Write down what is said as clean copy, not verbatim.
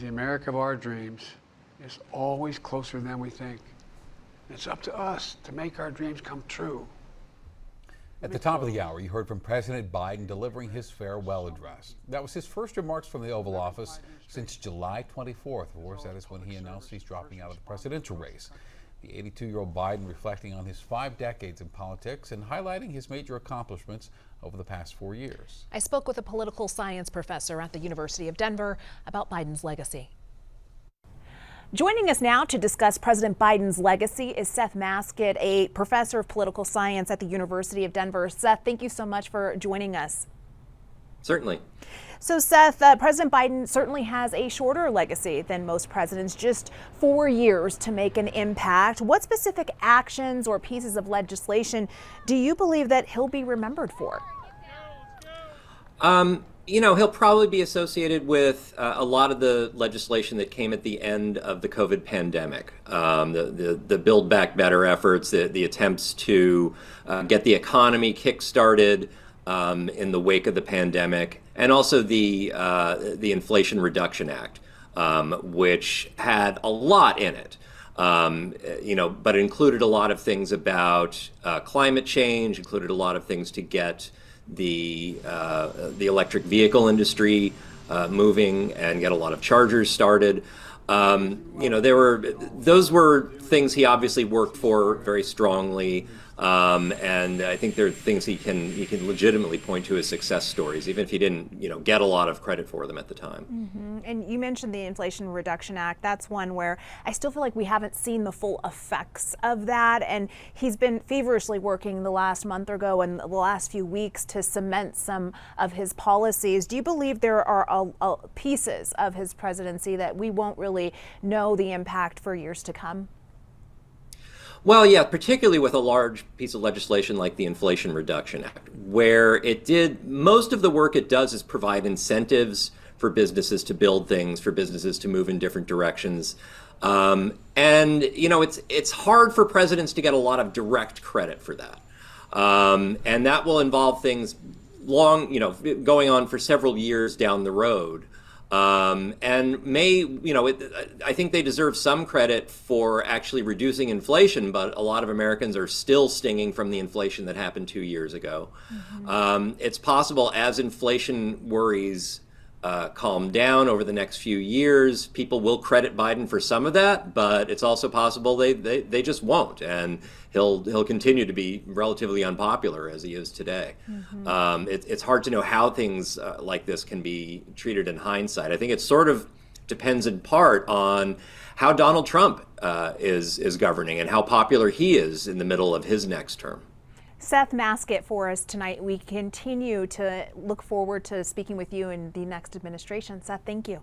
is the America of our dreams is always closer than we think. It's up to us to make our dreams come true. At the top of the hour, you heard from President Biden delivering his farewell address. That was his first remarks from the Oval Office since July 24th. Of course, that is when he announced he's dropping out of the presidential race. The 82-year-old Biden reflecting on his 5 decades in politics and highlighting his major accomplishments over the past 4 years. I spoke with a political science professor at the University of Denver about Biden's legacy. Joining us now to discuss President Biden's legacy is Seth Masket, a professor of political science at the University of Denver. Seth, thank you so much for joining us. Certainly. So, Seth, President Biden certainly has a shorter legacy than most presidents, just 4 years to make an impact. What specific actions or pieces of legislation do you believe that he'll be remembered for? He'll probably be associated with a lot of the legislation that came at the end of the COVID pandemic, the Build Back Better efforts, the attempts to get the economy kick-started in the wake of the pandemic, and also the Inflation Reduction Act, which had a lot in it. But it included a lot of things about climate change, included a lot of things to get the electric vehicle industry moving and get a lot of chargers started. Those were things he obviously worked for very strongly, and I think they're things he can legitimately point to as success stories, even if he didn't get a lot of credit for them at the time. Mm-hmm. And you mentioned the Inflation Reduction Act. That's one where I still feel like we haven't seen the full effects of that, and he's been feverishly working the last month or so and the last few weeks to cement some of his policies. Do you believe there are pieces of his presidency that we won't really know the impact for years to come? Well, yeah, particularly with a large piece of legislation like the Inflation Reduction Act, where most of the work it does is provide incentives for businesses to build things, for businesses to move in different directions. It's hard for presidents to get a lot of direct credit for that. And that will involve things going on for several years down the road. I think they deserve some credit for actually reducing inflation, but a lot of Americans are still stinging from the inflation that happened 2 years ago. Mm-hmm. It's possible as inflation worries calm down over the next few years, people will credit Biden for some of that, but it's also possible they just won't, and he'll continue to be relatively unpopular as he is today. Mm-hmm. It's hard to know how things like this can be treated in hindsight. I think it sort of depends in part on how Donald Trump is governing and how popular he is in the middle of his next term. Seth Masket for us tonight. We continue to look forward to speaking with you in the next administration. Seth, thank you.